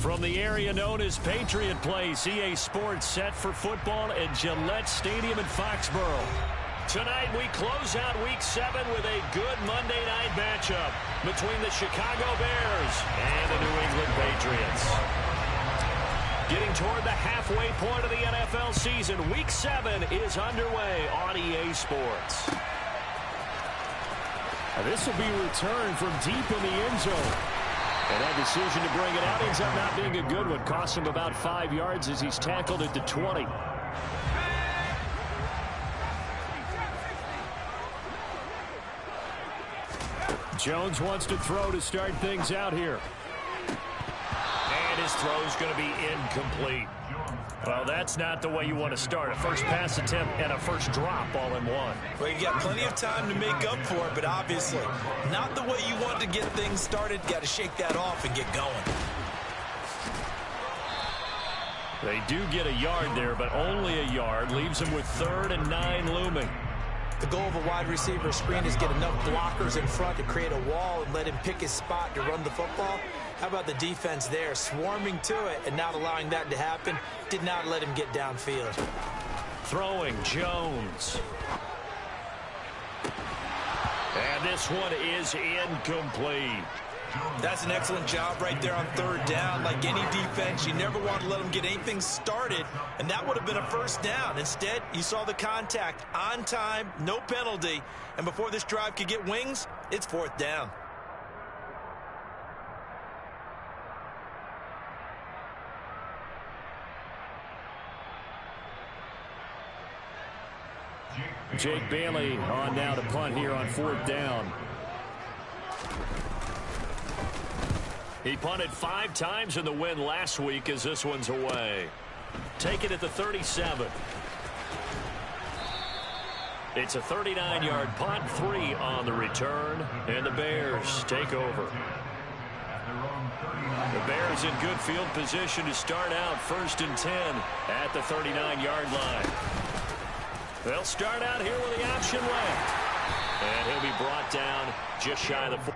From the area known as Patriot Place, EA Sports set for football at Gillette Stadium in Foxborough. Tonight we close out Week 7 with a good Monday night matchup between the Chicago Bears and the New England Patriots. Getting toward the halfway point of the NFL season, Week 7 is underway on EA Sports. This will be returned from deep in the end zone. And that decision to bring it out ends up not being a good one. Cost him about 5 yards as he's tackled at the 20. Jones wants to throw to start things out here. And his throw's going to be incomplete. Well, that's not the way you want to start. A first pass attempt and a first drop all in one. Well, you got plenty of time to make up for it, but obviously not the way you want to get things started. Got to shake that off and get going. They do get a yard there, but only a yard. Leaves them with 3rd and 9 looming. The goal of a wide receiver screen is get enough blockers in front to create a wall and let him pick his spot to run the football. How about the defense there, swarming to it and not allowing that to happen? Did not let him get downfield. Throwing Jones. And this one is incomplete. That's an excellent job right there on 3rd down. Like any defense, you never want to let them get anything started, and that would have been a first down. Instead, you saw the contact on time, no penalty, and before this drive could get wings, it's 4th down. Jake Bailey on now to punt here on 4th down. He punted 5 times in the win last week as this one's away. Take it at the 37. It's a 39-yard punt, 3 on the return, and the Bears take over. The Bears in good field position to start out 1st and 10 at the 39-yard line. They'll start out here with the option left. And he'll be brought down just shy of the 4.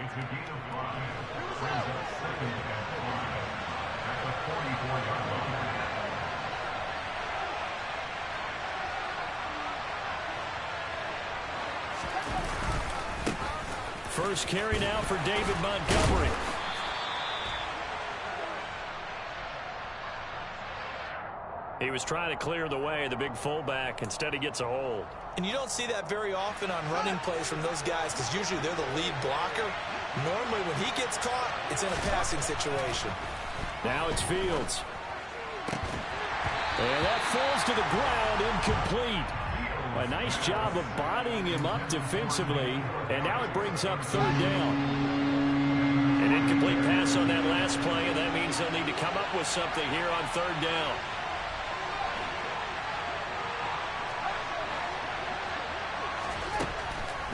It's a gain of 5. Brings up 2nd and 5 at the 44-yard line. First carry now for David Montgomery. He was trying to clear the way, the big fullback. Instead, he gets a hold. And you don't see that very often on running plays from those guys because usually they're the lead blocker. Normally, when he gets caught, it's in a passing situation. Now it's Fields. And that falls to the ground, incomplete. A nice job of bodying him up defensively, and now it brings up 3rd down. An incomplete pass on that last play, and that means they'll need to come up with something here on 3rd down.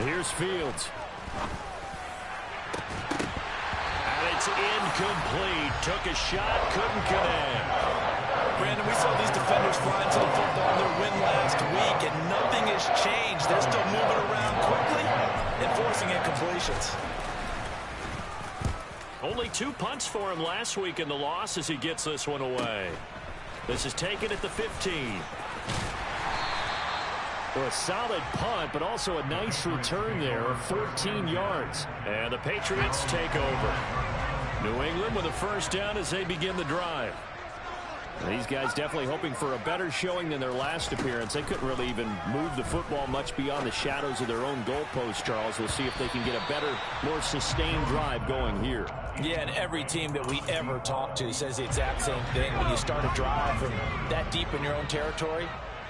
Here's Fields. And it's incomplete. Took a shot, couldn't connect. Brandon, we saw these defenders flying to the football in their win last week, and nothing has changed. They're still moving around quickly and forcing incompletions. Only 2 punts for him last week in the loss as he gets this one away. This is taken at the 15. Well, a solid punt, but also a nice return there of 14 yards. And the Patriots take over. New England with a first down as they begin the drive. These guys definitely hoping for a better showing than their last appearance. They couldn't really even move the football much beyond the shadows of their own goalpost, Charles. We'll see if they can get a better, more sustained drive going here. Yeah, and every team that we ever talk to says the exact same thing. When you start a drive from that deep in your own territory,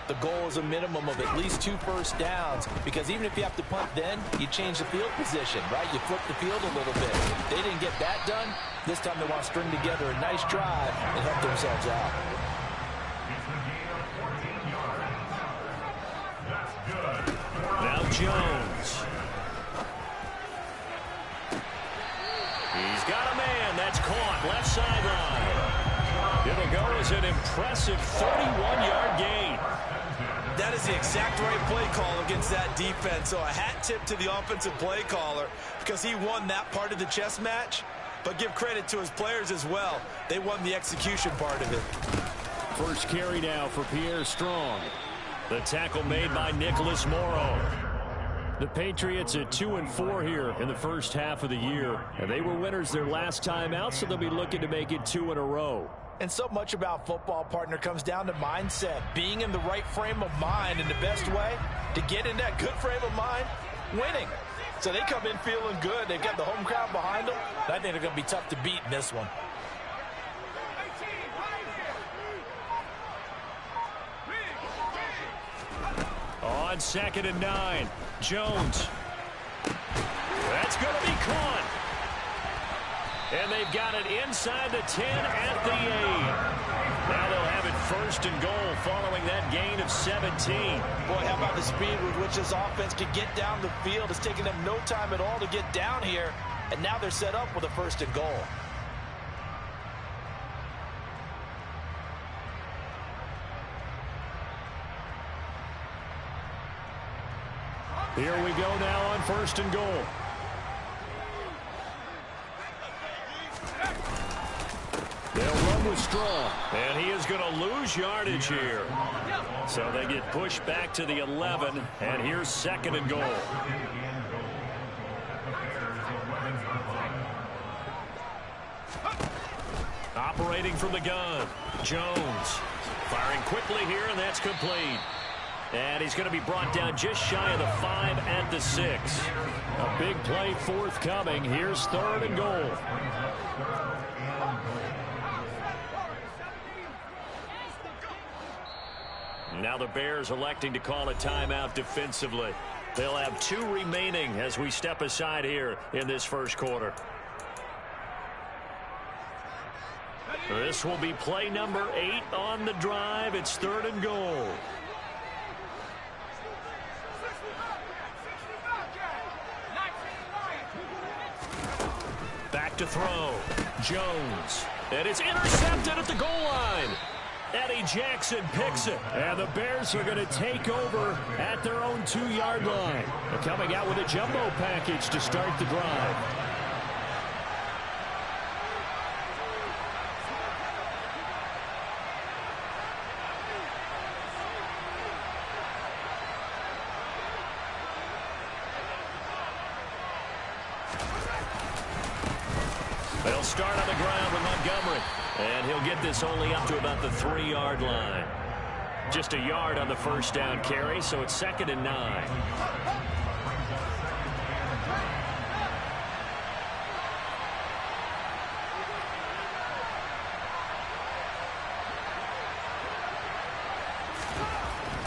the goal is a minimum of at least 2 first downs, because even if you have to punt then, you change the field position, right? You flip the field a little bit. They didn't get that done. This time they want to string together a nice drive and help themselves out. Now Jones. He's got a man. That's caught. Left sideline. It'll go as an impressive 31-yard gain. That is the exact right play call against that defense. So a hat tip to the offensive play caller, because he won that part of the chess match. But give credit to his players as well. They won the execution part of it. First carry now for Pierre Strong. The tackle made by Nicholas Morrow. The Patriots at 2-4 here in the first half of the year. And they were winners their last time out, so they'll be looking to make it 2 in a row. And so much about football, partner, comes down to mindset. Being in the right frame of mind, and the best way to get in that good frame of mind, winning. So they come in feeling good. They've got the home crowd behind them. I think they're going to be tough to beat in this one. On 2nd and 9, Jones. That's going to be caught. And they've got it inside the 10 at the 8. Now they'll have it 1st and goal following that gain of 17. Boy, how about the speed with which this offense can get down the field? It's taken them no time at all to get down here. And now they're set up with a 1st and goal. Here we go now on 1st and goal. They'll run with Strong, and he is going to lose yardage here. So they get pushed back to the 11, and here's 2nd and goal. Operating from the gun, Jones. Firing quickly here, and that's complete. And he's going to be brought down just shy of the 5 at the 6. A big play forthcoming. Here's 3rd and goal. Now the Bears electing to call a timeout defensively. They'll have 2 remaining as we step aside here in this first quarter. This will be play number 8 on the drive. It's 3rd and goal. Back to throw. Jones. And it's intercepted at the goal line. Eddie Jackson picks it. And the Bears are going to take over at their own 2-yard line. They're coming out with a jumbo package to start the drive. They'll start on the ground with Montgomery. And he'll get this only up to about the 3-yard line. Just a yard on the first down carry, so it's 2nd and 9.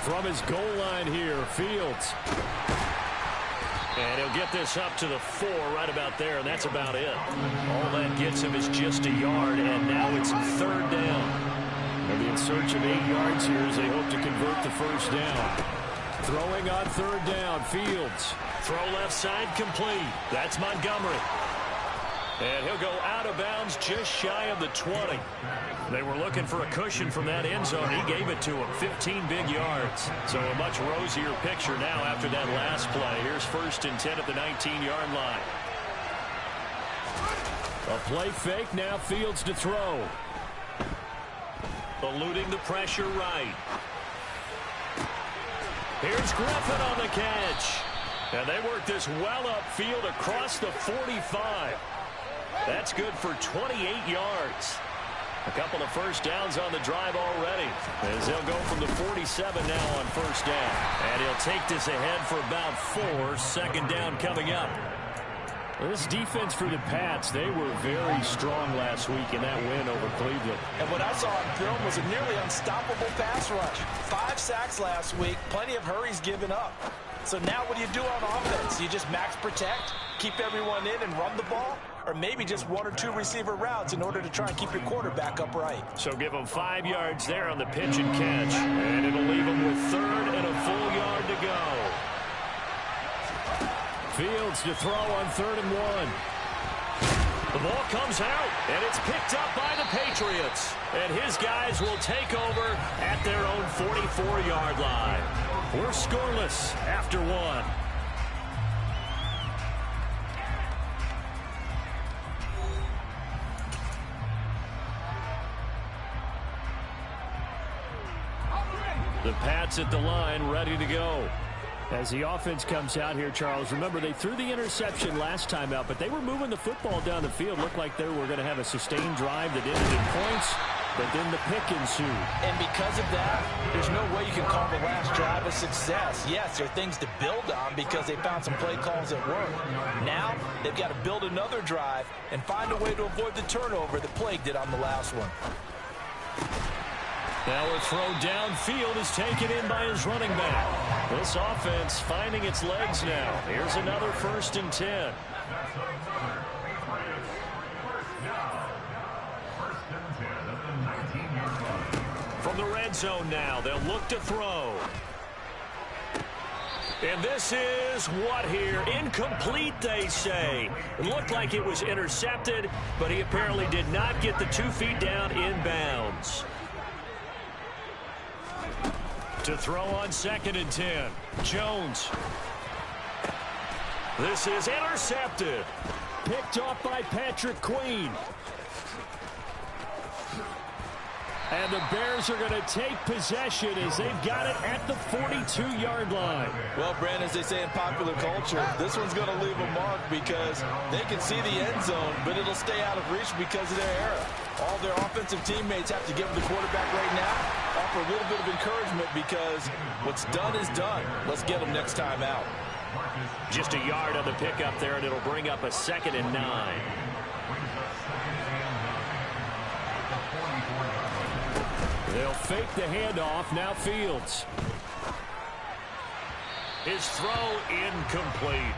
From his goal line here, Fields. And he'll get this up to the 4 right about there, and that's about it. All that gets him is just a yard, and now it's 3rd down. They'll be in search of 8 yards here as they hope to convert the first down. Throwing on 3rd down, Fields. Throw left side complete. That's Montgomery. And he'll go out of bounds just shy of the 20. They were looking for a cushion from that end zone. He gave it to him. 15 big yards. So a much rosier picture now after that last play. Here's 1st and 10 at the 19-yard line. A play fake. Now Fields to throw. Eluding the pressure right. Here's Griffin on the catch. And they work this well upfield across the 45. That's good for 28 yards. A couple of first downs on the drive already, as they'll go from the 47 now on 1st down. And he'll take this ahead for about 4. 2nd down coming up. This defense for the Pats, they were very strong last week in that win over Cleveland. And what I saw on film was a nearly unstoppable pass rush. 5 sacks last week, plenty of hurries given up. So now what do you do on offense? You just max protect, keep everyone in and run the ball? Or maybe just 1 or 2 receiver routes in order to try and keep your quarterback upright. So give them 5 yards there on the pitch and catch. And it'll leave them with 3rd and a full yard to go. Fields to throw on 3rd and 1. The ball comes out, and it's picked up by the Patriots. And his guys will take over at their own 44-yard line. We're scoreless after 1. The Pats at the line, ready to go. As the offense comes out here, Charles, remember they threw the interception last time out, but they were moving the football down the field. Looked like they were going to have a sustained drive that ended in points, but then the pick ensued. And because of that, there's no way you can call the last drive a success. Yes, there are things to build on because they found some play calls that work. Now, they've got to build another drive and find a way to avoid the turnover that plagued it on the last one. Now a throw downfield is taken in by his running back. This offense finding its legs now. Here's another 1st and 10. From the red zone now, they'll look to throw. And this is what here? Incomplete, they say. It looked like it was intercepted, but he apparently did not get the 2 feet down inbounds. To throw on 2nd and 10. Jones. This is intercepted. Picked off by Patrick Queen. And the Bears are going to take possession as they've got it at the 42-yard line. Well, Brandon, as they say in popular culture, this one's going to leave a mark because they can see the end zone, but it'll stay out of reach because of their error. All their offensive teammates have to give the quarterback right now, offer a little bit of encouragement because what's done is done. Let's get them next time out. Just a yard on the pickup there, and it'll bring up a 2nd and 9. They'll fake the handoff. Now Fields. His throw incomplete.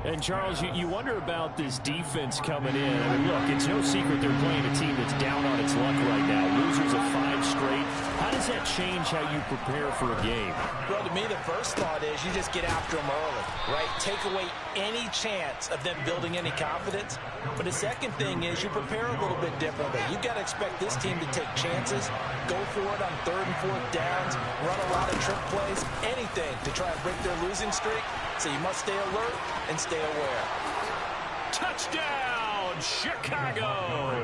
And, Charles, you wonder about this defense coming in. I mean, look, it's no secret they're playing a team that's down on its luck right now. Losers of 5 straight. How does that change how you prepare for a game? Well, to me, the first thought is you just get after them early, right? Take away any chance of them building any confidence. But the second thing is you prepare a little bit differently. You've got to expect this team to take chances, go for it on 3rd and 4th downs, run a lot of trick plays, anything to try and break their losing streak. So you must stay alert and stay aware. Touchdown, Chicago!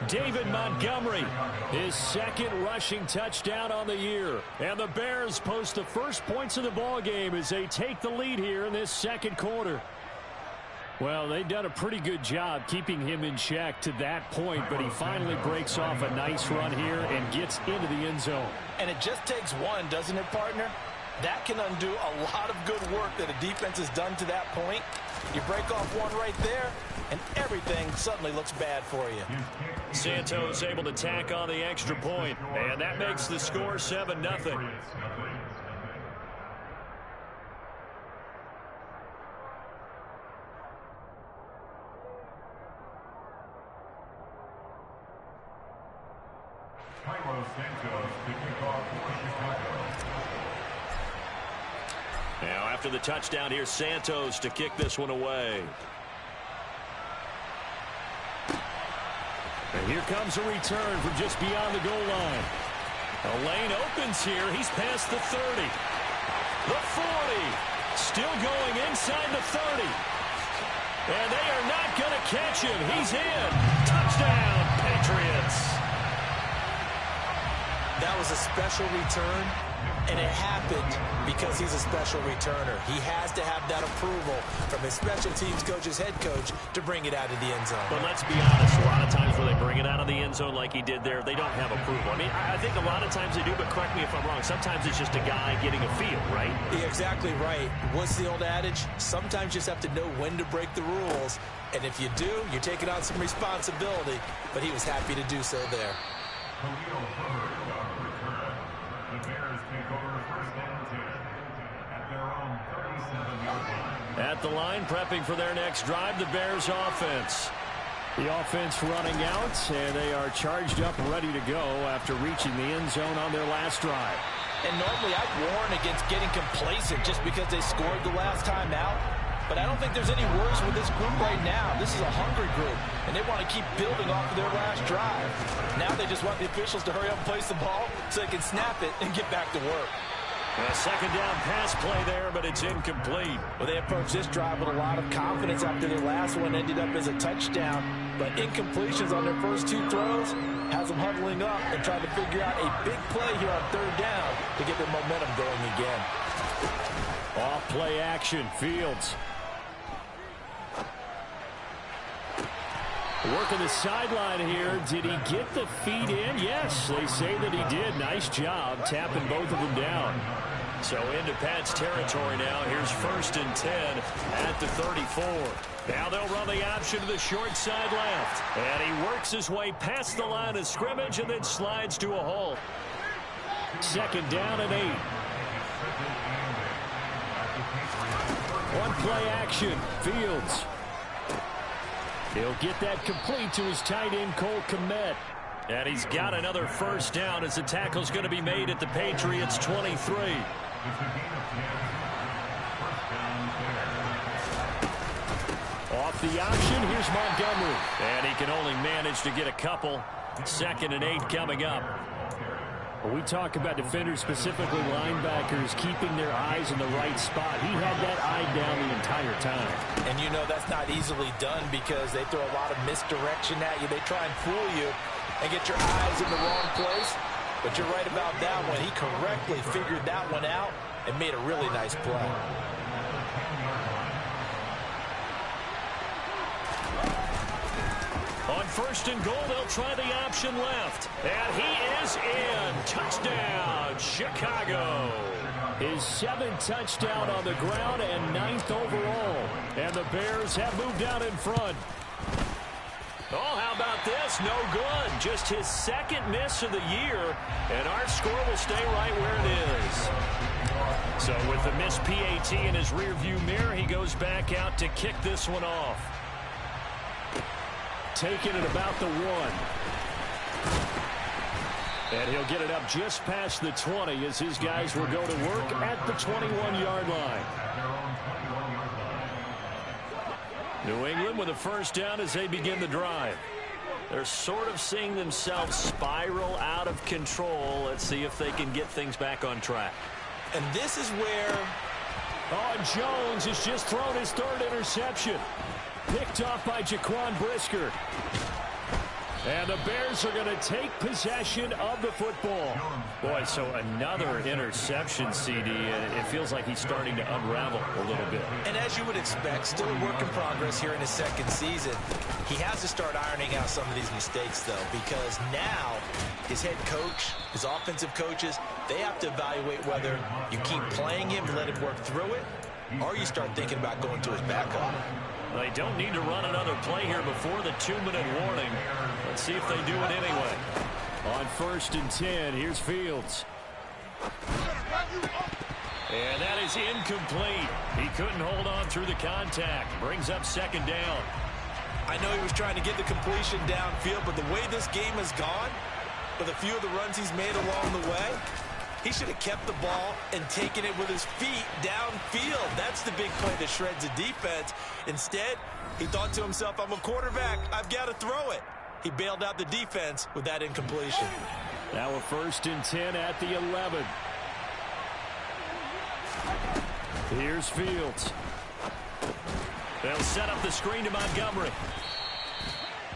David Montgomery, his 2nd rushing touchdown on the year. And the Bears post the first points of the ball game as they take the lead here in this 2nd quarter. Well, they've done a pretty good job keeping him in check to that point, but he finally breaks off a nice run here and gets into the end zone. And it just takes one, doesn't it, partner? That can undo a lot of good work that a defense has done to that point. You break off one right there, and everything suddenly looks bad for you. Santos able to tack on the extra point, and that makes the score 7-0. Now after the touchdown, here's Santos to kick this one away. And here comes a return from just beyond the goal line. A lane opens here. He's past the 30. The 40. Still going inside the 30. And they are not going to catch him. He's in. Touchdown, Patriots. That was a special return, and it happened because he's a special returner. He has to have that approval from his special teams coach's head coach to bring it out of the end zone. But let's be honest, a lot of times when they bring it out of the end zone like he did there, they don't have approval. I mean, I think a lot of times they do, but correct me if I'm wrong. Sometimes it's just a guy getting a feel, right? You're exactly right. What's the old adage? Sometimes you just have to know when to break the rules. And if you do, you're taking on some responsibility. But he was happy to do so there. The Bears take over first and 10 at their own 37-yard line. At the line, prepping for their next drive, the Bears offense. The offense running out, and they are charged up, ready to go after reaching the end zone on their last drive. And normally I'd warn against getting complacent just because they scored the last time out. But I don't think there's any worries with this group right now. This is a hungry group, and they want to keep building off of their last drive. Now they just want the officials to hurry up and place the ball so they can snap it and get back to work. A second down pass play there, but it's incomplete. Well, they approached this drive with a lot of confidence after their last one ended up as a touchdown. But incompletions on their first two throws has them huddling up and trying to figure out a big play here on third down to get their momentum going again. Off play action, Fields. Working the sideline here. Did he get the feet in? Yes, they say that he did. Nice job tapping both of them down. So into Pat's territory now. Here's first and 10 at the 34. Now they'll run the option to the short side left. And he works his way past the line of scrimmage and then slides to a halt. Second down and 8. One play action. Fields. He'll get that complete to his tight end, Cole Kmet. And he's got another first down as the tackle's going to be made at the Patriots' 23. Off the option, here's Montgomery. And he can only manage to get a couple. Second and 8 coming up. When we talk about defenders, specifically linebackers, keeping their eyes in the right spot. He had that eye down the entire time. And you know that's not easily done because they throw a lot of misdirection at you. They try and fool you and get your eyes in the wrong place. But you're right about that one. He correctly figured that one out and made a really nice play. On first and goal, they'll try the option left. And he is in. Touchdown, Chicago. His 7th touchdown on the ground and 9th overall. And the Bears have moved out in front. Oh, how about this? No good. Just his second miss of the year. And our score will stay right where it is. So with the missed PAT in his rearview mirror, he goes back out to kick this one off. Taking it about the 1. And he'll get it up just past the 20 as his guys will go to work at the 21-yard line. New England with a first down as they begin the drive. They're sort of seeing themselves spiral out of control. Let's see if they can get things back on track. And this is where... Oh, Jones has just thrown his 3rd interception. Picked off by Jaquan Brisker. And the Bears are going to take possession of the football. Boy, so another interception, CD. It feels like he's starting to unravel a little bit. And as you would expect, still a work in progress here in his second season. He has to start ironing out some of these mistakes, though, because now his head coach, his offensive coaches, they have to evaluate whether you keep playing him and let him work through it, or you start thinking about going to his backup. They don't need to run another play here before the 2-minute warning. Let's see if they do it anyway. On first and 10, here's Fields. And that is incomplete. He couldn't hold on through the contact. Brings up second down. I know he was trying to get the completion downfield, but the way this game has gone, with a few of the runs he's made along the way, he should have kept the ball and taken it with his feet downfield. That's the big play that shreds the defense. Instead, he thought to himself, I'm a quarterback. I've got to throw it. He bailed out the defense with that incompletion. Now a first and 10 at the 11. Here's Fields. They'll set up the screen to Montgomery.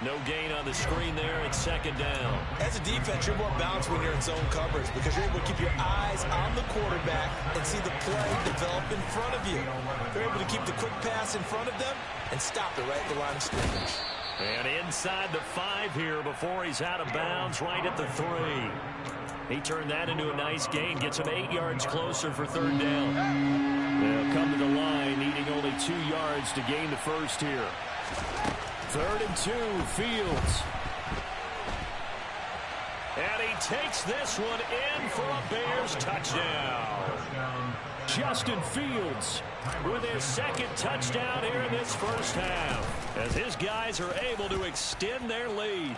No gain on the screen there. It's second down. As a defense, you're more balanced when you're in zone coverage because you're able to keep your eyes on the quarterback and see the play develop in front of you. You're able to keep the quick pass in front of them and stop it right at the line of scrimmage. And inside the 5 here before he's out of bounds, right at the 3. He turned that into a nice gain, gets him 8 yards closer for third down. They'll come to the line, needing only 2 yards to gain the first here. 3rd and 2, Fields. And he takes this one in for a Bears touchdown. Justin Fields with his 2nd touchdown here in this first half, as his guys are able to extend their lead.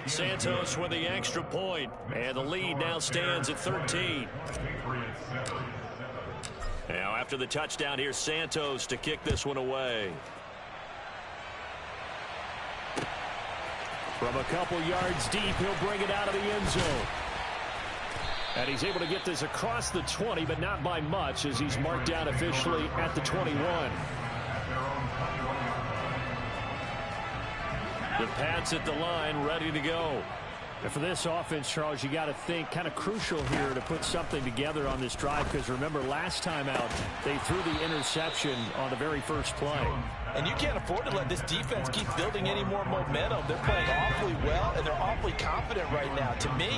Santos with the extra point, and the lead now stands at 13. Now after the touchdown, here's Santos to kick this one away. From a couple yards deep, he'll bring it out of the end zone. And he's able to get this across the 20, but not by much, as he's marked down officially at the 21. The Pats at the line, ready to go. And for this offense, Charles, you got to think kind of crucial here to put something together on this drive, because remember last time out they threw the interception on the very first play. And you can't afford to let this defense keep building any more momentum. They're playing awfully well, and they're awfully confident right now. To me,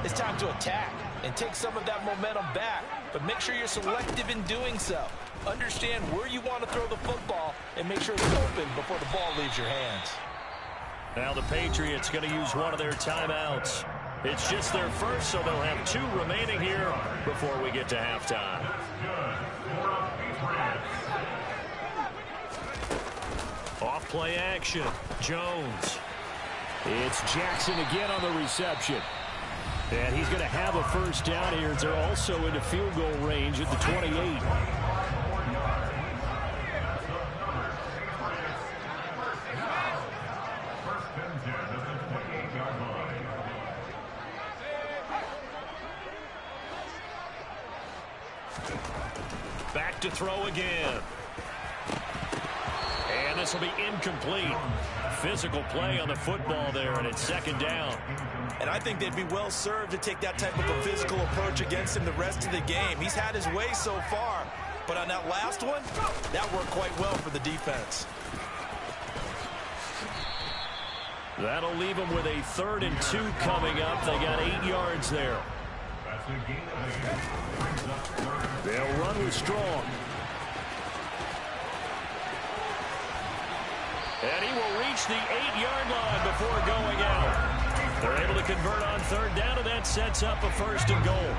it's time to attack and take some of that momentum back, but make sure you're selective in doing so. Understand where you want to throw the football and make sure it's open before the ball leaves your hands. Now the Patriots going to use one of their timeouts. It's just their first, so they'll have 2 remaining here before we get to halftime. Off play action. Jones. It's Jackson again on the reception. And he's going to have a first down here. They're also into field goal range at the 28. Back to throw again. And this will be incomplete. Physical play on the football there, and it's second down. And I think they'd be well served to take that type of a physical approach against him the rest of the game. He's had his way so far, but on that last one, that worked quite well for the defense. That'll leave them with a 3rd and 2 coming up. They got 8 yards there. They'll run with Strong. And he will reach the 8-yard line before going out. They're able to convert on 3rd down, and that sets up a 1st and goal.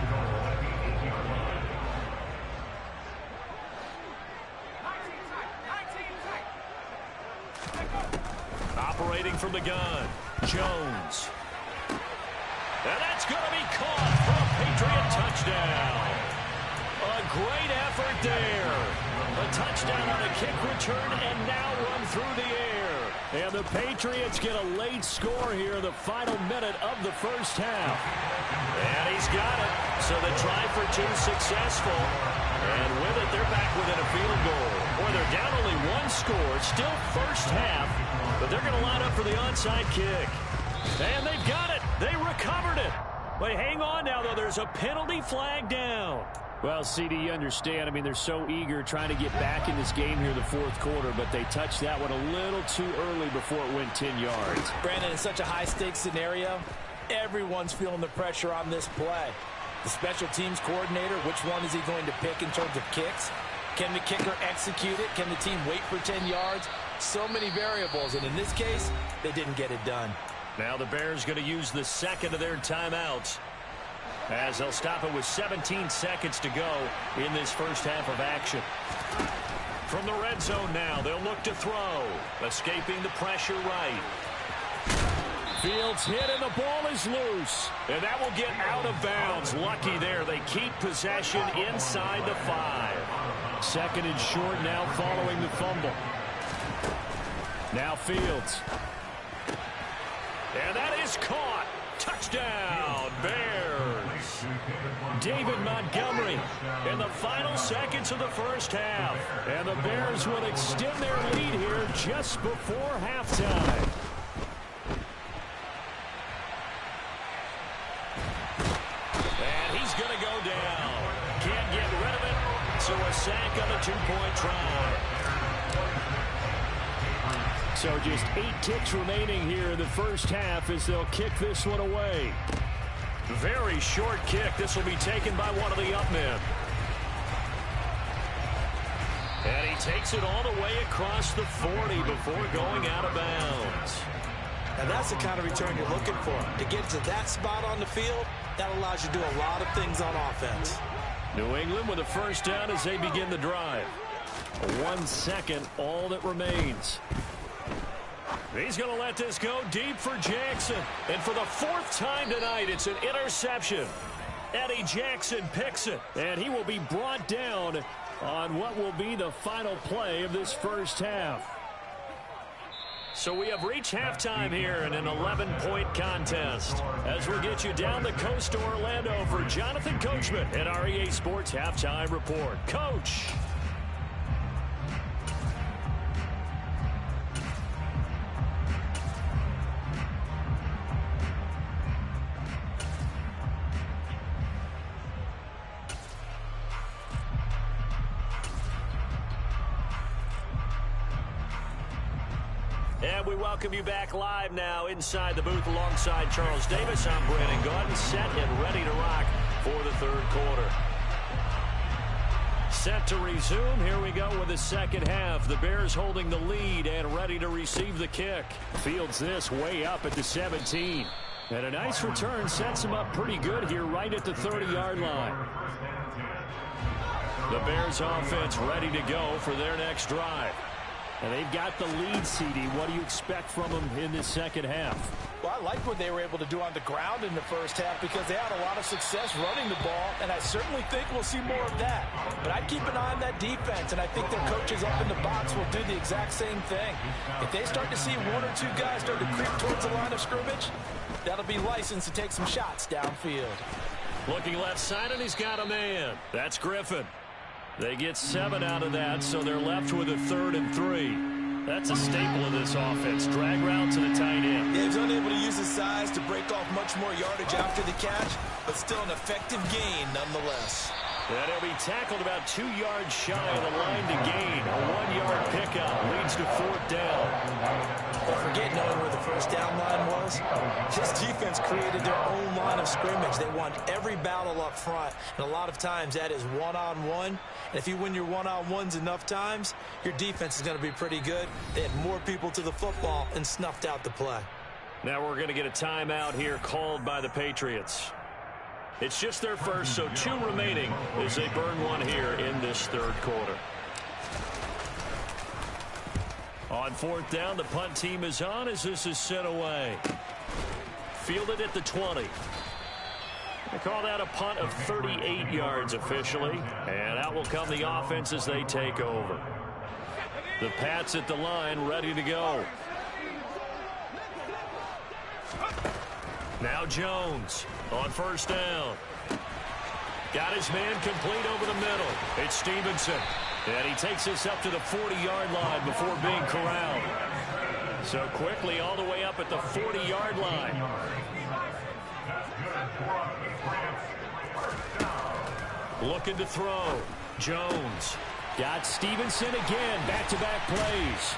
Operating from the gun, Jones. And that's going to be caught for a Patriot touchdown. A great effort there. A touchdown on a kick return and now run through the air. And the Patriots get a late score here in the final minute of the first half. And he's got it. So the try for 2 successful. And with it, they're back within a field goal. Boy, they're down only 1 score. Still first half. But they're going to line up for the onside kick. And they've got it. They recovered it. Wait, hang on now, though. There's a penalty flag down. Well, CD, you understand. I mean, they're so eager trying to get back in this game here in the 4th quarter, but they touched that one a little too early before it went 10 yards. Brandon, in such a high-stakes scenario, everyone's feeling the pressure on this play. The special teams coordinator, which one is he going to pick in terms of kicks? Can the kicker execute it? Can the team wait for 10 yards? So many variables, and in this case, they didn't get it done. Now the Bears going to use the 2nd of their timeouts, as they'll stop it with 17 seconds to go in this first half of action. From the red zone now, they'll look to throw. Escaping the pressure right. Fields hit and the ball is loose. And that will get out of bounds. Lucky there. They keep possession inside the 5. 2nd and short now following the fumble. Now Fields. And that is caught. Touchdown, Bears. David Montgomery in the final seconds of the first half. And the Bears will extend their lead here just before halftime. get rid of it. So a sack on a two-point try. So just 8 ticks remaining here in the first half as they'll kick this one away. Very short kick. This will be taken by one of the up men. And he takes it all the way across the 40 before going out of bounds. And that's the kind of return you're looking for. To get to that spot on the field, that allows you to do a lot of things on offense. New England with a first down as they begin the drive. 1 second, all that remains. He's going to let this go deep for Jackson. And for the 4th time tonight, it's an interception. Eddie Jackson picks it. And he will be brought down on what will be the final play of this first half. So we have reached halftime here in an 11-point contest. As we get you down the coast to Orlando for Jonathan Coachman at our EA Sports Halftime Report. Coach. And we welcome you back live now inside the booth alongside Charles Davis. I'm Brandon Gaudin, set and ready to rock for the third quarter. Set to resume. Here we go with the second half. The Bears holding the lead and ready to receive the kick. Fields this way up at the 17. And a nice return sets him up pretty good here right at the 30-yard line. The Bears offense ready to go for their next drive. And they've got the lead, CD. What do you expect from them in this second half? Well, I like what they were able to do on the ground in the first half because they had a lot of success running the ball, and I certainly think we'll see more of that. But I'd keep an eye on that defense, and I think their coaches up in the box will do the exact same thing. If they start to see 1 or 2 guys start to creep towards the line of scrimmage, that'll be licensed to take some shots downfield. Looking left side, and he's got a man. That's Griffin. They get 7 out of that, so they're left with a 3rd and 3. That's a staple of this offense. Drag route to the tight end. Yeah, he's unable to use his size to break off much more yardage after the catch, but still an effective gain nonetheless. And he'll be tackled about 2 yards shy of the line to gain. A 1-yard pickup leads to 4th down. Don't forget knowing where the first down line was. This defense created their own line of scrimmage. They won every battle up front, and a lot of times that is one-on-one. And if you win your one-on-ones enough times, your defense is going to be pretty good. They had more people to the football and snuffed out the play. Now we're going to get a timeout here called by the Patriots. It's just their first, so 2 remaining as they burn 1 here in this third quarter. On 4th down, the punt team is on as this is sent away. Fielded at the 20. They call that a punt of 38 yards officially, and out will come the offense as they take over. The Pats at the line ready to go. Now Jones on 1st down. Got his man complete over the middle. It's Stevenson. And he takes this up to the 40-yard line before being corralled. So quickly all the way up at the 40-yard line. Looking to throw. Jones. Got Stevenson again. Back-to-back plays.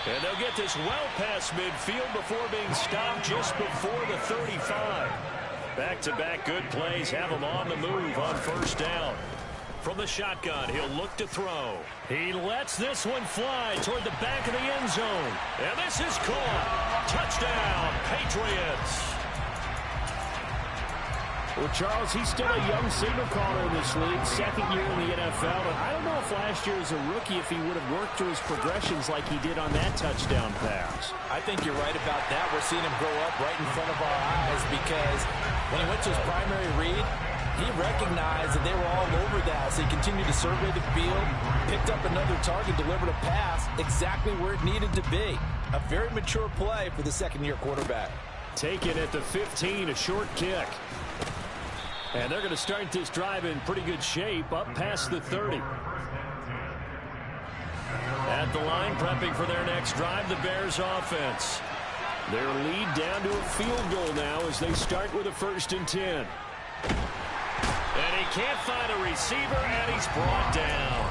And they'll get this well past midfield before being stopped just before the 35. Back-to-back good plays have him on the move on 1st down. From the shotgun, he'll look to throw. He lets this one fly toward the back of the end zone. And this is caught. Touchdown, Patriots. Well, Charles, he's still a young signal caller in this league, 2nd year in the NFL. And I don't know if last year as a rookie if he would have worked through his progressions like he did on that touchdown pass. I think you're right about that. We're seeing him grow up right in front of our eyes because when he went to his primary read, he recognized that they were all over that. So he continued to survey the field, picked up another target, delivered a pass exactly where it needed to be. A very mature play for the 2nd-year quarterback. Taken at the 15, a short kick. And they're going to start this drive in pretty good shape up past the 30. At the line, prepping for their next drive, the Bears offense. Their lead down to a field goal now as they start with a 1st and 10. And And he can't find a receiver, and he's brought down.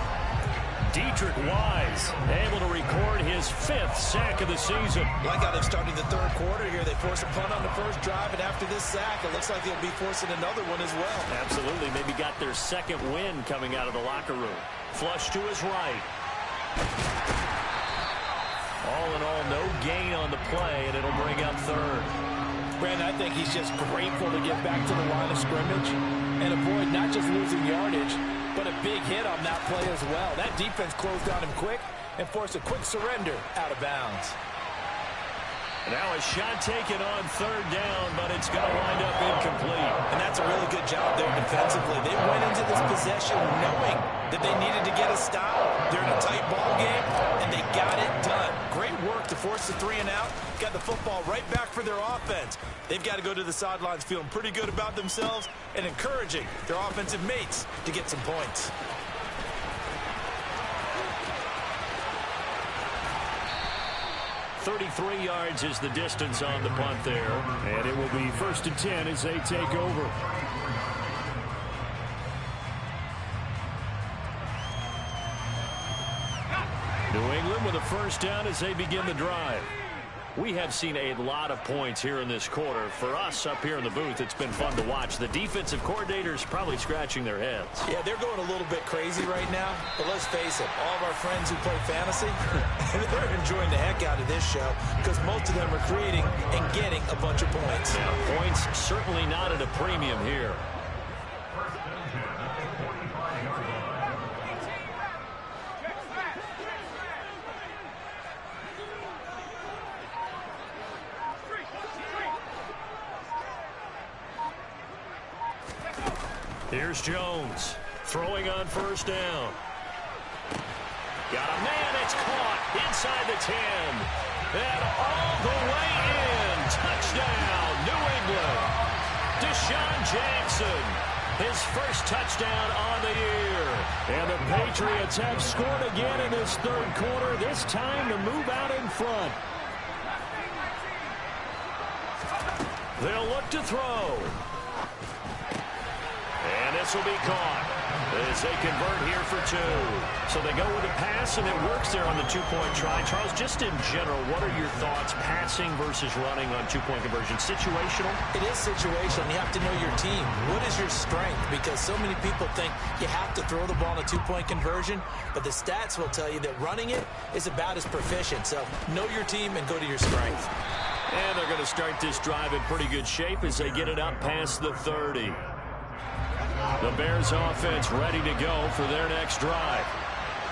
Dietrich Wise able to record his 5th sack of the season. Like how they've started the 3rd quarter here. They force a punt on the 1st drive, and after this sack, it looks like they'll be forcing another one as well. Absolutely. Maybe got their 2nd win coming out of the locker room. Flush to his right. All in all, no gain on the play, and it'll bring up 3rd. Brandon, I think he's just grateful to get back to the line of scrimmage and avoid not just losing yardage, but a big hit on that play as well. That defense closed on him quick and forced a quick surrender out of bounds. Now a shot taken on 3rd down, but it's going to wind up incomplete. And that's a really good job there defensively. They went into this possession knowing that they needed to get a stop. They're in a tight ball game, and they got it done. Great work to force the 3 and out. Got the football right back for their offense. They've got to go to the sidelines feeling pretty good about themselves and encouraging their offensive mates to get some points. .33 yards is the distance on the punt there. And it will be 1st and 10 as they take over. New England with a 1st down as they begin the drive. We have seen a lot of points here in this quarter. For us up here in the booth, it's been fun to watch. The defensive coordinators probably scratching their heads. Yeah, they're going a little bit crazy right now. But let's face it, all of our friends who play fantasy, they're enjoying the heck out of this show because most of them are creating and getting a bunch of points. Yeah, points certainly not at a premium here. Here's Jones throwing on 1st down. Got a man, it's caught inside the 10. And all the way in. Touchdown, New England. Deshaun Jackson, his 1st touchdown on the year. And the Patriots have scored again in this 3rd quarter, this time to move out in front. They'll look to throw. And this will be caught as they convert here for 2. So they go with a pass, and it works there on the 2-point try. Charles, just in general, what are your thoughts passing versus running on 2-point conversion? Situational? It is situational. You have to know your team. What is your strength? Because so many people think you have to throw the ball in a 2-point conversion, but the stats will tell you that running it is about as proficient. So know your team and go to your strength. And they're going to start this drive in pretty good shape as they get it up past the 30. The Bears offense ready to go for their next drive.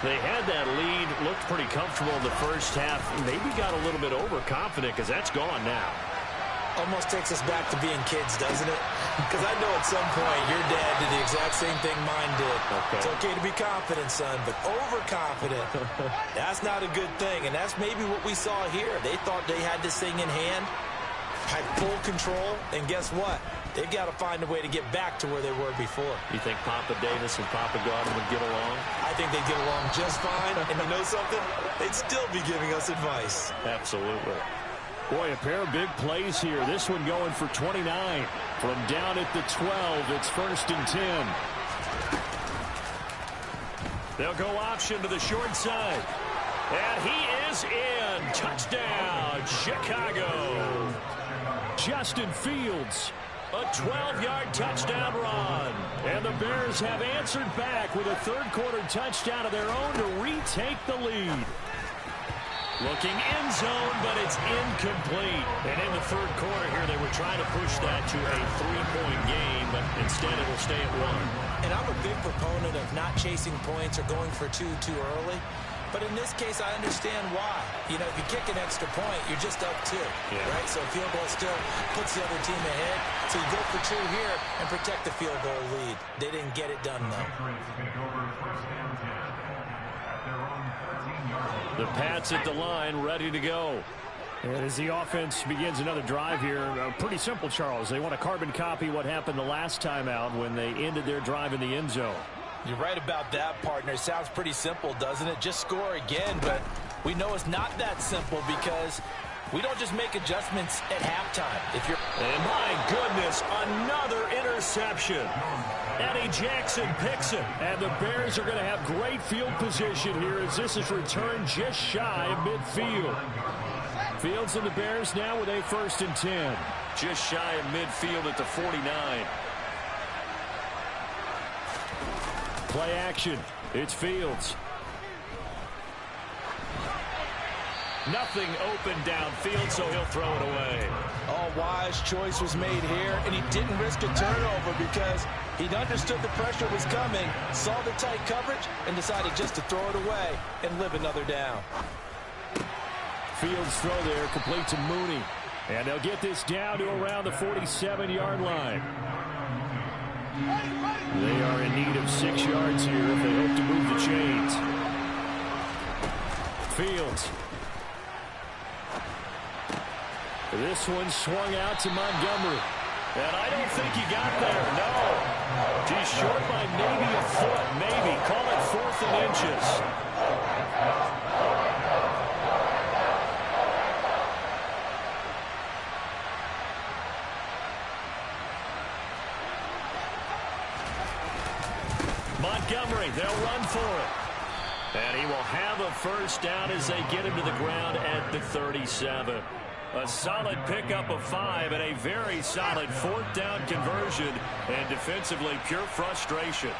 They had that lead, looked pretty comfortable in the 1st half. Maybe got a little bit overconfident because that's gone now. Almost takes us back to being kids, doesn't it? Because I know at some point your dad did the exact same thing mine did. Okay. It's okay to be confident, son, but overconfident, that's not a good thing. And that's maybe what we saw here. They thought they had this thing in hand, had full control, and guess what? They've got to find a way to get back to where they were before. You think Papa Davis and Papa Gardner would get along? I think they'd get along just fine. And you know something? They'd still be giving us advice. Absolutely. Boy, a pair of big plays here. This one going for 29. From down at the 12, it's 1st and 10. They'll go option to the short side. And he is in. Touchdown, Chicago. Justin Fields. A 12-yard touchdown run. And the Bears have answered back with a 3rd quarter touchdown of their own to retake the lead. Looking end zone, but it's incomplete. And in the 3rd quarter here, they were trying to push that to a 3-point game, but instead it will stay at 1. And I'm a big proponent of not chasing points or going for 2 too early. But in this case, I understand why. You know, if you kick an extra point, you're just up 2, right? So a field goal still puts the other team ahead. So you go for 2 here and protect the field goal lead. They didn't get it done, though. The Pats at the line, ready to go. And as the offense begins another drive here, pretty simple, Charles. They want to carbon copy what happened the last time out when they ended their drive in the end zone. You're right about that, partner. Sounds pretty simple, doesn't it? Just score again, but we know it's not that simple because We don't just make adjustments at halftime. And my goodness, another interception. Eddie Jackson picks it. And the Bears are going to have great field position here as this is returned just shy of midfield. Fields and the Bears now with a 1st and 10. Just shy of midfield at the 49. Play action. It's Fields. Nothing open downfield, so he'll throw it away. Oh, wise choice was made here, and he didn't risk a turnover because he understood the pressure was coming, saw the tight coverage, and decided just to throw it away and live another down. Fields' throw there complete to Mooney. And they'll get this down to around the 47-yard line. They are in need of 6 yards here if they hope to move the chains. Fields. This one swung out to Montgomery. And I don't think he got there, no. He's short by maybe a foot, maybe. Call it 4th and inches. Montgomery, they'll run for it. And he will have a 1st down as they get him to the ground at the 37. A solid pickup of 5 and a very solid 4th down conversion. And defensively, pure frustration.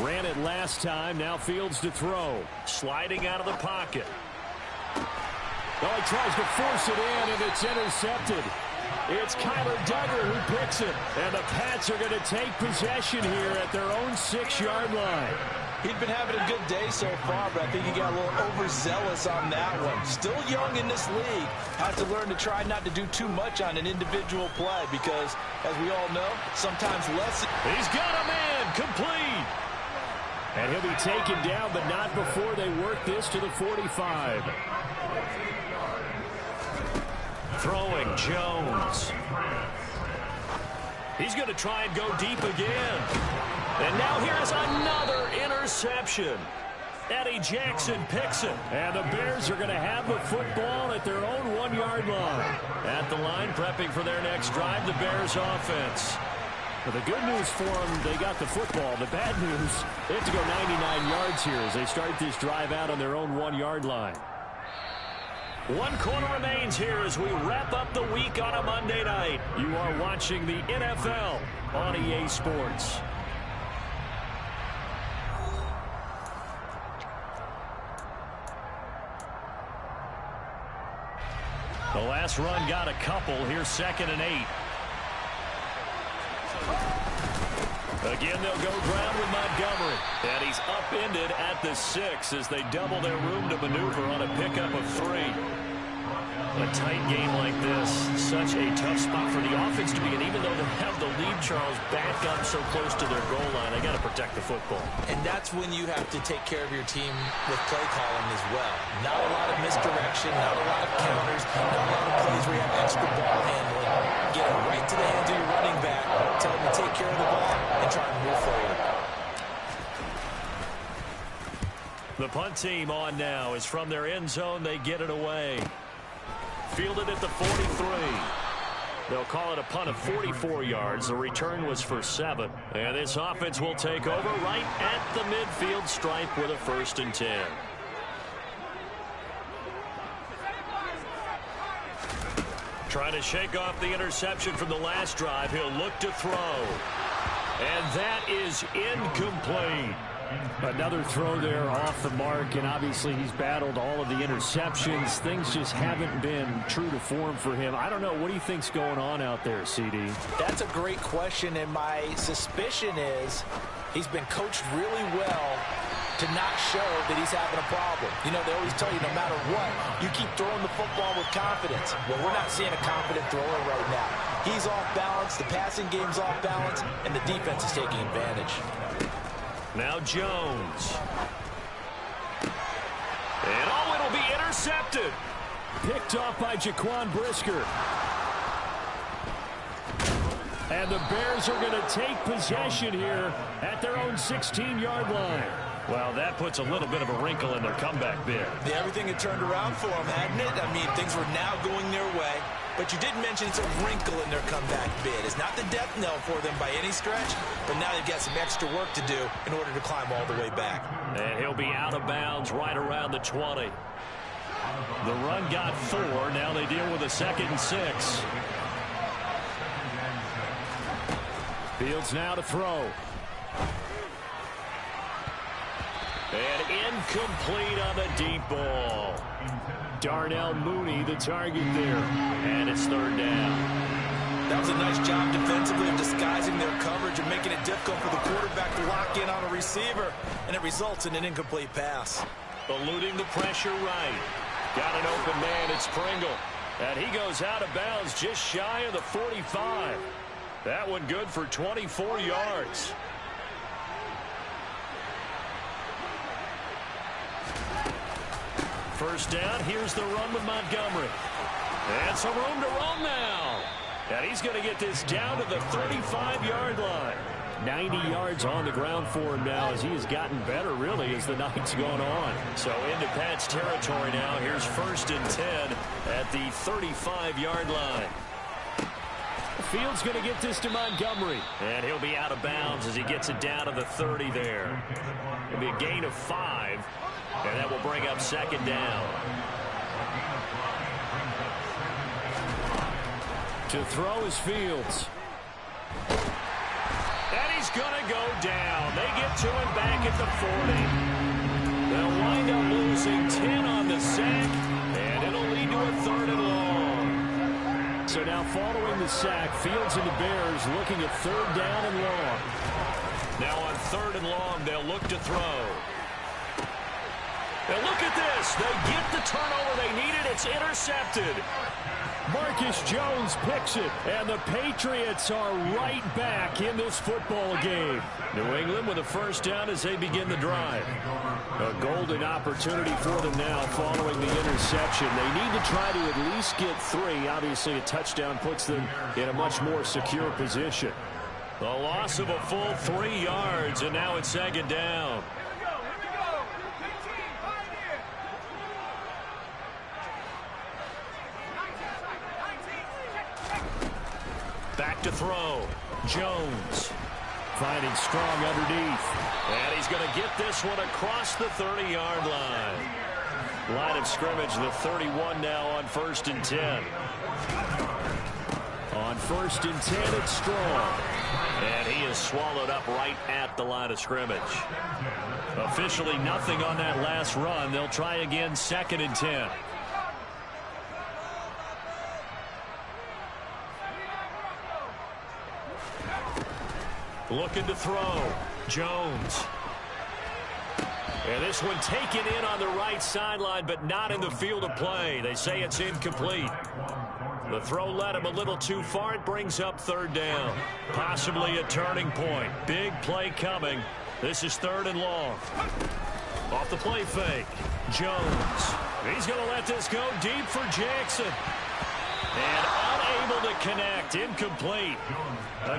Ran it last time. Now Fields to throw. Sliding out of the pocket. Oh, he tries to force it in, and it's intercepted. It's Kyler Duggar who picks it. And the Pats are going to take possession here at their own 6-yard line. He'd been having a good day so far, but I think he got a little overzealous on that one. Still young in this league. Has to learn to try not to do too much on an individual play because, as we all know, sometimes less. He's got a man complete. And he'll be taken down, but not before they work this to the 45. Throwing Jones. He's going to try and go deep again. And now here's another interception. Eddie Jackson picks it. And the Bears are going to have the football at their own 1-yard line. At the line, prepping for their next drive, the Bears offense. Well, the good news for them, they got the football. The bad news, they have to go 99 yards here as they start this drive out on their own 1-yard line. 1 quarter remains here as we wrap up the week on a Monday night. You are watching the NFL on EA Sports. The last run got a couple. Here's 2nd and 8. Again, they'll go ground with Montgomery. And he's upended at the 6 as they double their room to maneuver on a pickup of 3. A tight game like this, such a tough spot for the offense to be in. Even though they have the lead, Charles, back up so close to their goal line, they got to protect the football. And that's when you have to take care of your team with play calling as well. Not a lot of misdirection, not a lot of counters, not a lot of plays where you have extra ball handling. Get it right to the hands of your running back, tell him to take care of the ball, and try and move forward. The punt team on now is from their end zone. They get it away. Fielded at the 43. They'll call it a punt of 44 yards. The return was for 7. And this offense will take over right at the midfield stripe with a 1st and 10. Trying to shake off the interception from the last drive. He'll look to throw. And that is incomplete. Another throw there off the mark, and obviously he's battled all of the interceptions. Things just haven't been true to form for him. I don't know. What do you think's going on out there, CD? That's a great question, and my suspicion is he's been coached really well to not show that he's having a problem. You know, they always tell you no matter what, you keep throwing the football with confidence. Well, we're not seeing a confident thrower right now. He's off balance, the passing game's off balance, and the defense is taking advantage. Now Jones. And oh, it'll be intercepted. Picked off by Jaquan Brisker. And the Bears are going to take possession here at their own 16-yard line. Well, that puts a little bit of a wrinkle in their comeback bid. Yeah, everything had turned around for them, hadn't it? I mean, things were now going their way. But you did mention it's a wrinkle in their comeback bid. It's not the death knell for them by any stretch, but now they've got some extra work to do in order to climb all the way back. And he'll be out of bounds right around the 20. The run got 4. Now they deal with a 2nd and 6. Fields now to throw. And incomplete on the deep ball. Darnell Mooney the target there. And it's 3rd down. That was a nice job defensively of disguising their coverage and making it difficult for the quarterback to lock in on a receiver. And it results in an incomplete pass. Eluding the pressure right. Got an open man. It's Pringle. And he goes out of bounds just shy of the 45. That one good for 24 yards. First down, here's the run with Montgomery. And some room to run now. And he's going to get this down to the 35-yard line. 90 yards on the ground for him now as he has gotten better, really, as the night's gone on. So into Pat's territory now. Here's 1st and 10 at the 35-yard line. Fields going to get this to Montgomery. And he'll be out of bounds as he gets it down to the 30 there. It'll be a gain of 5. And that will bring up 2nd down. To throw is Fields. And he's going to go down. They get to him back at the 40. They'll wind up losing 10 on the sack. And it'll lead to a 3rd and long. So now following the sack, Fields and the Bears looking at 3rd down and long. Now on 3rd and long, they'll look to throw. And look at this. They get the turnover they needed. It's intercepted. Marcus Jones picks it. And the Patriots are right back in this football game. New England with a 1st down as they begin the drive. A golden opportunity for them now following the interception. They need to try to at least get 3. Obviously, a touchdown puts them in a much more secure position. The loss of a full 3 yards, and now it's 2nd down. Back to throw. Jones finding strong underneath. And he's going to get this one across the 30-yard line. Line of scrimmage, the 31 now on 1st and 10. On 1st and 10, it's Strong. And he is swallowed up right at the line of scrimmage. Officially nothing on that last run. They'll try again 2nd and 10. Looking to throw. Jones. And this one taken in on the right sideline, but not in the field of play. They say it's incomplete. The throw led him a little too far. It brings up 3rd down. Possibly a turning point. Big play coming. This is 3rd and long. Off the play fake. Jones. He's going to let this go deep for Jackson. And unable to connect. Incomplete.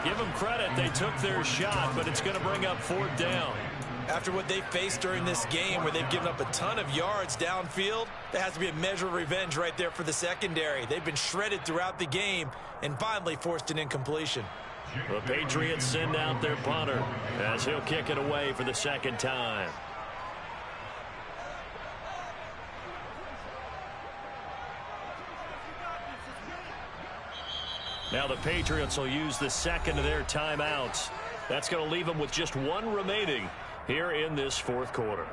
Give them credit. They took their shot, but it's going to bring up 4th down. After what they faced during this game where they've given up a ton of yards downfield, there has to be a measure of revenge right there for the secondary. They've been shredded throughout the game and finally forced an incompletion. The Patriots send out their punter as he'll kick it away for the 2nd time. Now the Patriots will use the 2nd of their timeouts. That's going to leave them with just 1 remaining here in this 4th quarter.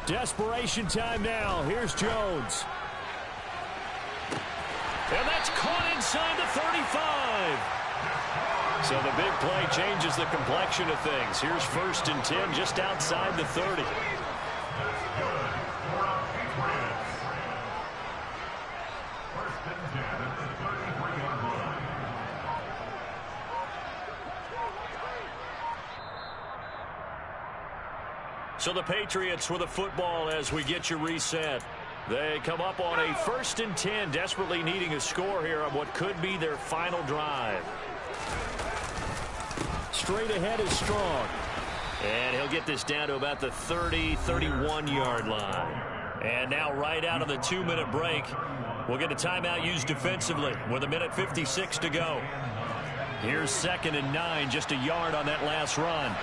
Desperation time now. Here's Jones. And that's caught inside the 35. So the big play changes the complexion of things. Here's 1st and 10 just outside the 30. So the Patriots with the football as we get you reset. They come up on a 1st and 10, desperately needing a score here on what could be their final drive. Straight ahead is Strong. And he'll get this down to about the 30, 31-yard line. And now right out of the 2-minute break, we'll get a timeout used defensively with 1:56 to go. Here's 2nd and 9, just a yard on that last run.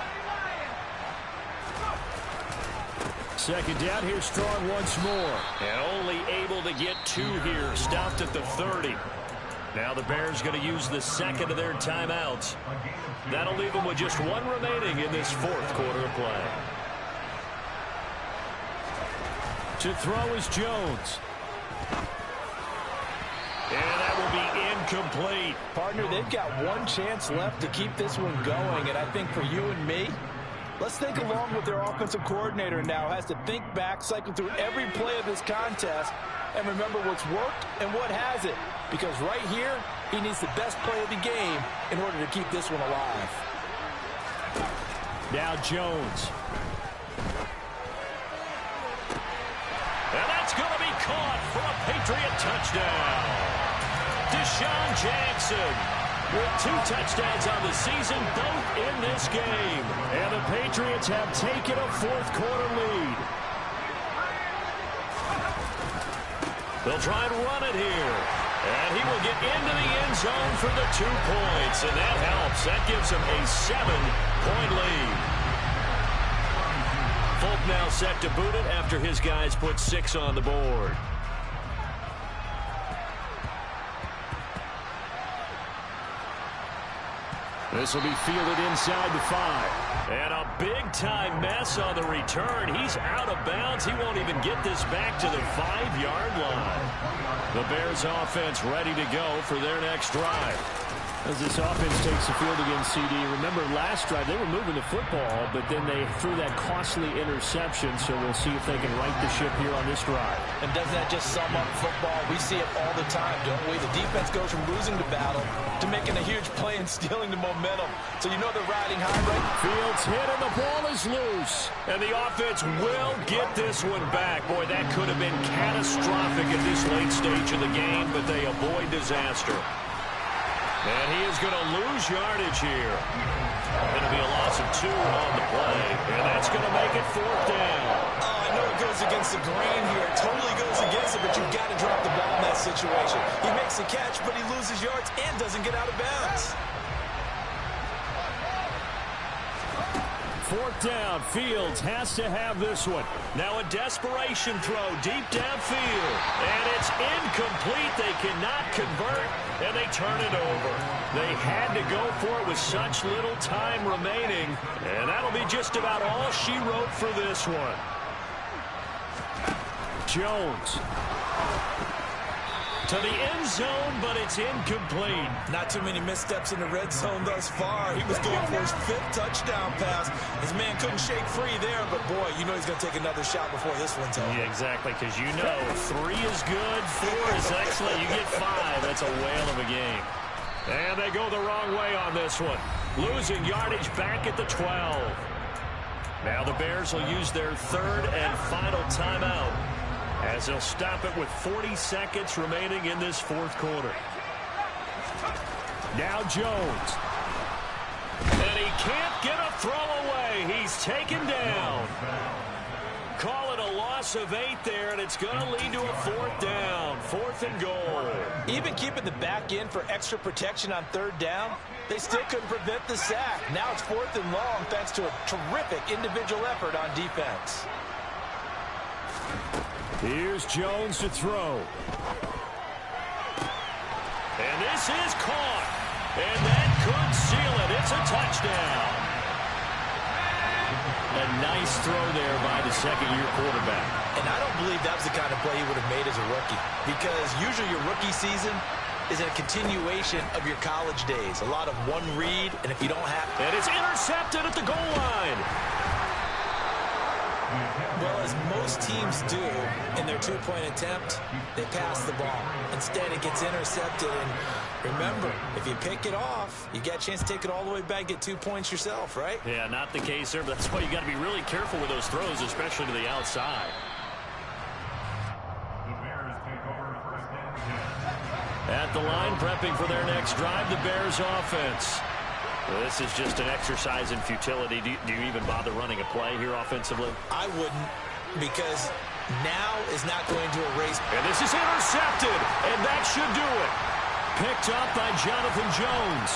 2nd down, here's Strong once more. And only able to get 2 here, stopped at the 30. Now the Bears going to use the 2nd of their timeouts. That'll leave them with just 1 remaining in this 4th quarter of play. To throw is Jones. And that will be incomplete. Partner, they've got 1 chance left to keep this one going, and I think for you and me, let's think along with their offensive coordinator now has to think back, cycle through every play of this contest, and remember what's worked and what hasn't. Because right here, he needs the best play of the game in order to keep this one alive. Now Jones. And that's going to be caught for a Patriot touchdown. Deshaun Jackson with 2 touchdowns on the season, both in this game. And the Patriots have taken a 4th quarter lead. They'll try and run it here. And he will get into the end zone for the 2 points. And that helps. That gives him a 7-point lead. Folk now set to boot it after his guys put 6 on the board. This will be fielded inside the 5. And a big-time mess on the return. He's out of bounds. He won't even get this back to the 5-yard line. The Bears offense ready to go for their next drive. As this offense takes the field against CD, remember last drive they were moving the football, but then they threw that costly interception, so we'll see if they can right the ship here on this drive. And doesn't that just sum up football? We see it all the time, don't we? The defense goes from losing the battle to making a huge play and stealing the momentum. So you know they're riding high right. Fields hit and the ball is loose. And the offense will get this one back. Boy, that could have been catastrophic at this late stage of the game, but they avoid disaster. And he is going to lose yardage here. Going to be a loss of 2 on the play. And that's going to make it 4th down. Oh, I know it goes against the grain here. It totally goes against it, but you've got to drop the ball in that situation. He makes the catch, but he loses yards and doesn't get out of bounds. 4th down. Fields has to have this one. Now a desperation throw deep downfield. And it's incomplete. They cannot convert, and they turn it over. They had to go for it with such little time remaining. And that'll be just about all she wrote for this one. Jones. To the end zone, but it's incomplete. Not too many missteps in the red zone thus far. He was going for his 5th touchdown pass. His man couldn't shake free there, but boy, you know he's going to take another shot before this one's over. Yeah, exactly, because you know 3 is good, 4 is excellent. You get 5, that's a whale of a game. And they go the wrong way on this one. Losing yardage back at the 12. Now the Bears will use their 3rd and final timeout, as they'll stop it with 40 seconds remaining in this 4th quarter. Now Jones. And he can't get a throw away. He's taken down. Call it a loss of 8 there, and it's going to lead to a 4th down. 4th and goal. Even keeping the back end for extra protection on 3rd down, they still couldn't prevent the sack. Now it's 4th and long thanks to a terrific individual effort on defense. Here's Jones to throw. And this is caught. And that could seal it. It's a touchdown. A nice throw there by the 2nd-year quarterback. And I don't believe that was the kind of play he would have made as a rookie. Because usually your rookie season is a continuation of your college days. A lot of one read, and if you don't have... And it's intercepted at the goal line. Well, as most teams do in their two-point attempt, they pass the ball. Instead, it gets intercepted. And remember, if you pick it off, you get a chance to take it all the way back, get 2 points yourself, right? Yeah, not the case there, but that's why you got to be really careful with those throws, especially to the outside. The Bears take over first and 10. At the line, prepping for their next drive, the Bears offense. Well, this is just an exercise in futility. Do you even bother running a play here offensively? I wouldn't, because now is not going to erase. And this is intercepted, and that should do it. Picked up by Jonathan Jones.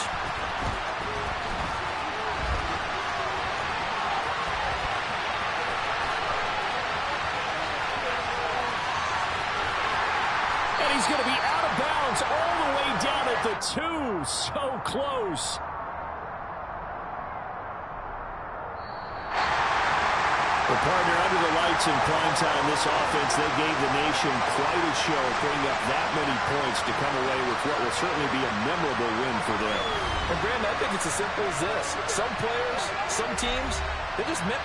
And he's going to be out of bounds all the way down at the 2. So close. Well, partner, under the lights in primetime, this offense, they gave the nation quite a show, putting up that many points to come away with what will certainly be a memorable win for them. And, Brandon, I think it's as simple as this. Some players, some teams, they're just meant for